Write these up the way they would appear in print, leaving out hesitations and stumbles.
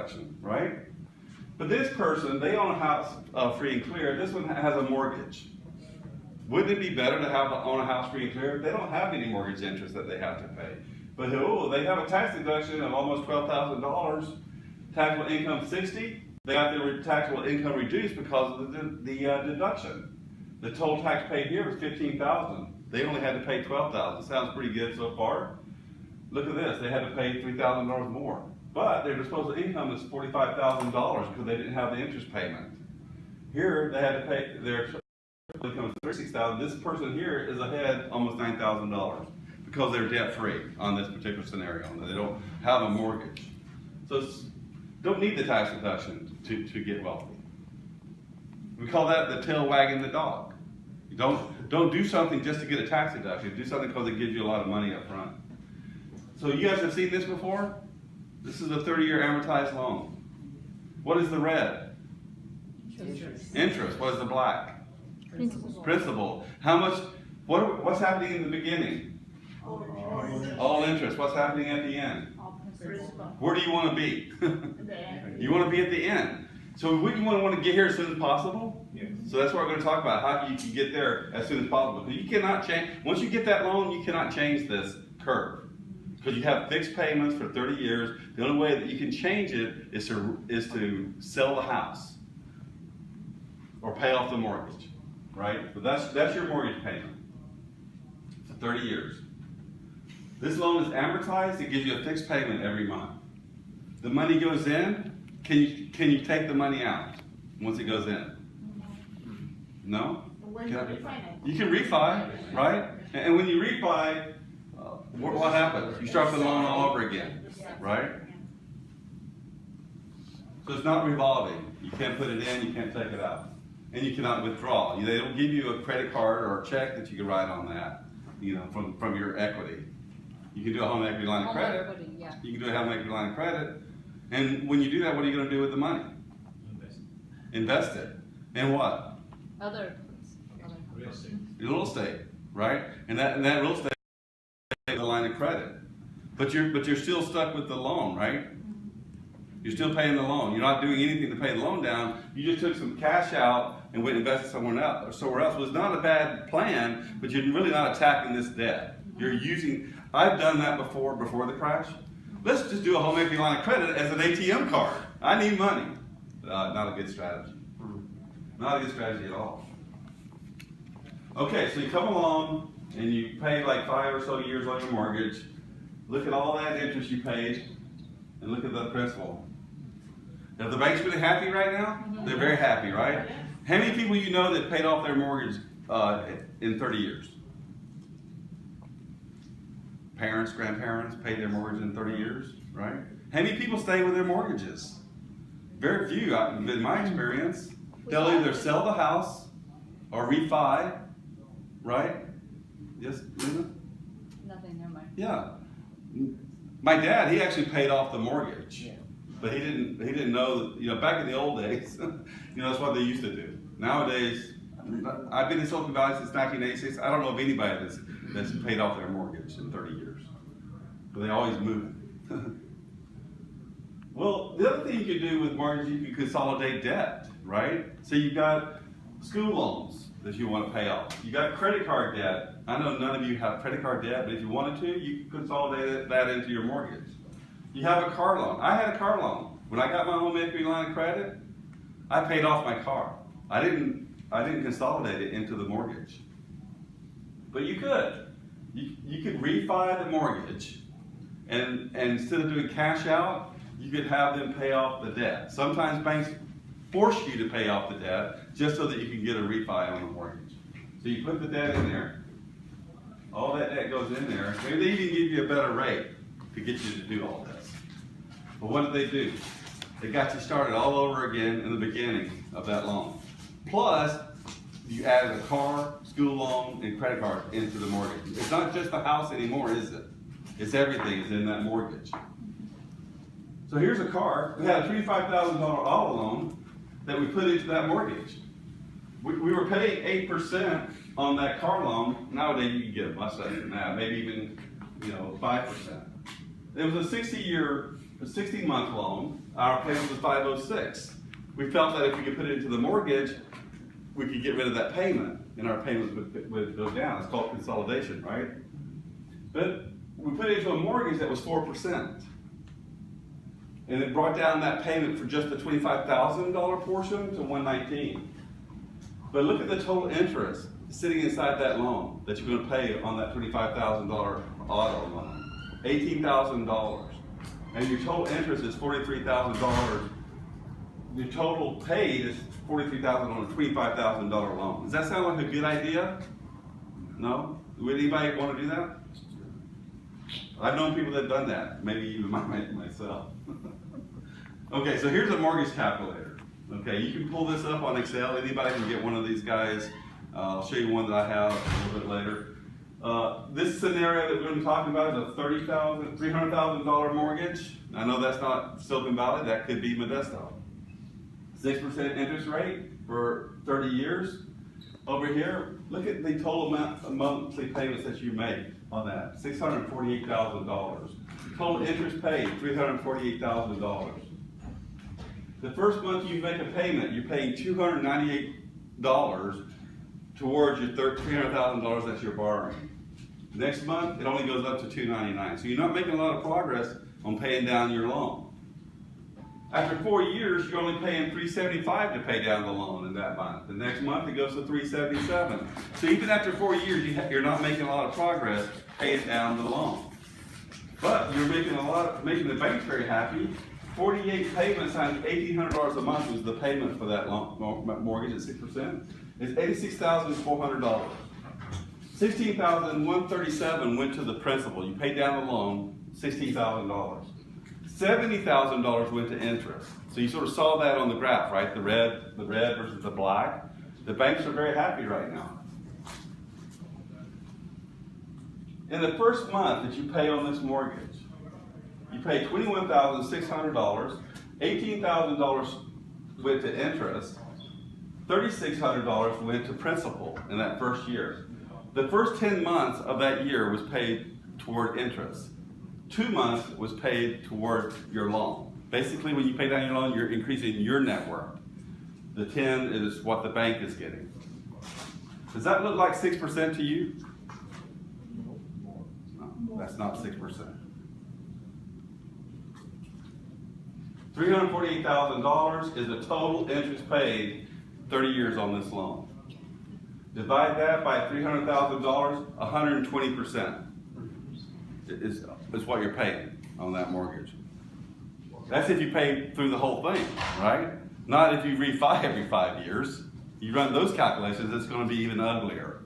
deduction, right? But this person, they own a house free and clear. This one has a mortgage. Wouldn't it be better to own a house free and clear? They don't have any mortgage interest that they have to pay. But they have a tax deduction of almost $12,000. Taxable income 60. They got their taxable income reduced because of the deduction. The total tax paid here was $15,000. They only had to pay $12,000. Sounds pretty good so far. Look at this. They had to pay $3,000 more. But their disposable income is $45,000 because they didn't have the interest payment. Here, they had to pay their income is $36,000. This person here is ahead almost $9,000 because they're debt-free on this particular scenario. They don't have a mortgage. So don't need the tax deduction to get wealthy. We call that the tail wagging the dog. You don't do something just to get a tax deduction. Do something because it gives you a lot of money up front. So you guys have seen this before? This is a 30-year amortized loan. What is the red? Interest. What is the black? Principal. How much? What's happening in the beginning? All interest. What's happening at the end? Where do you want to be? You want to be at the end. So wouldn't you want to get here as soon as possible? Yes. So that's what we're going to talk about, how you can get there as soon as possible. Because you cannot change, once you get that loan, you cannot change this curve. Because you have fixed payments for 30 years. The only way that you can change it is to sell the house or pay off the mortgage, right? But that's your mortgage payment for 30 years. This loan is amortized. It gives you a fixed payment every month. The money goes in. Can you take the money out once it goes in? No? You can refi, right? And when you refi, what happens? You start the loan all over again, right? So it's not revolving. You can't put it in, you can't take it out. And you cannot withdraw. They don't give you a credit card or a check that you can write on that, from your equity. You can do a home equity line of credit. You can do a home equity line of credit. And when you do that, what are you going to do with the money? Invest it. In what? Real estate, right? And that real estate is a line of credit. But you're still stuck with the loan, right? You're still paying the loan. You're not doing anything to pay the loan down. You just took some cash out and went and invested somewhere else. It was not a bad plan, but you're really not attacking this debt. I've done that before the crash. Let's just do a home equity line of credit as an ATM card. I need money. Not a good strategy. Not a good strategy at all. Okay, so you come along and you pay like 5 or so years on your mortgage. Look at all that interest you paid and look at the principal. Are the banks really happy right now? They're very happy, right? How many people you know that paid off their mortgage in 30 years? Parents, grandparents paid their mortgage in 30 years, right? How many people stay with their mortgages? Very few, in my experience. They'll either sell the house or refi, right? Yes, Lena? Nothing, never mind. Yeah. My dad, he actually paid off the mortgage, but he didn't know that, back in the old days, that's what they used to do. Nowadays, I've been in Silicon Valley since 1986. I don't know of anybody that's paid off their mortgage in 30 years. But they always move it. Well, the other thing you can do with mortgage, you can consolidate debt, right? So you've got school loans that you want to pay off. You got credit card debt. I know none of you have credit card debt, but if you wanted to, you can consolidate that into your mortgage. You have a car loan. I had a car loan. When I got my home equity line of credit, I paid off my car. I didn't consolidate it into the mortgage. But you could. You could refi the mortgage, and instead of doing cash out, you could have them pay off the debt. Sometimes banks force you to pay off the debt just so that you can get a refi on the mortgage. So you put the debt in there. All that debt goes in there. Maybe they even give you a better rate to get you to do all this. But what did they do? They got you started all over again in the beginning of that loan. Plus, you added a car, school loan, and credit card into the mortgage. It's not just the house anymore, is it? It's everything is in that mortgage. So here's a car. We had a $25,000 auto loan that we put into that mortgage. We were paying 8% on that car loan. Nowadays you can get much less than that, maybe even 5%. It was a 60-month loan. Our payment was $506. We felt that if we could put it into the mortgage, we could get rid of that payment, and our payments would go down. It's called consolidation, right? But we put it into a mortgage that was 4%. And it brought down that payment for just the $25,000 portion to $119. But look at the total interest sitting inside that loan that you're going to pay on that $25,000 auto loan. $18,000. And your total interest is $43,000. Your total paid is $43,000 on a $25,000 loan. Does that sound like a good idea? No? Would anybody want to do that? I've known people that have done that. Maybe even myself. Okay, so here's a mortgage calculator. Okay, you can pull this up on Excel. Anybody can get one of these guys. I'll show you one that I have a little bit later. This scenario that we're going to be talking about is a $300,000 mortgage. I know that's not Silicon Valley. That could be Modesto. 6% interest rate for 30 years. Over here, look at the total amount of monthly payments that you make on that, $648,000. Total interest paid, $348,000. The first month you make a payment, you're paying $298 towards your $300,000 that you're borrowing. Next month, it only goes up to $299. So you're not making a lot of progress on paying down your loan. After 4 years, you're only paying $375 to pay down the loan in that month. The next month, it goes to $377. So even after 4 years, you're not making a lot of progress paying down the loan. But you're making the bank very happy. 48 payments times $1,800 a month was the payment for that loan, mortgage at 6%. It's $86,400. $16,137 went to the principal. You paid down the loan, $16,000. $70,000 went to interest. So you sort of saw that on the graph, right? The red versus the black. The banks are very happy right now. In the first month that you pay on this mortgage, you pay $21,600, $18,000 went to interest, $3,600 went to principal in that first year. The first 10 months of that year was paid toward interest. 2 months was paid toward your loan. Basically, when you pay down your loan, you're increasing your net worth. The 10 is what the bank is getting. Does that look like 6% to you? No, that's not 6%. $348,000 is the total interest paid 30 years on this loan. Divide that by $300,000, 120% is what you're paying on that mortgage. That's if you pay through the whole thing, right? Not if you refi every 5 years. You run those calculations, it's going to be even uglier.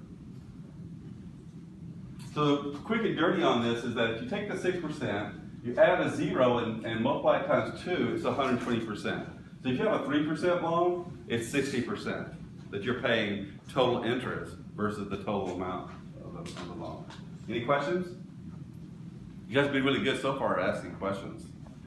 So the quick and dirty on this is that if you take the 6%, you add a 0 and multiply it times 2, it's 120%. So if you have a 3% loan, it's 60% that you're paying total interest versus the total amount of the loan. Any questions? You guys have been really good so far at asking questions.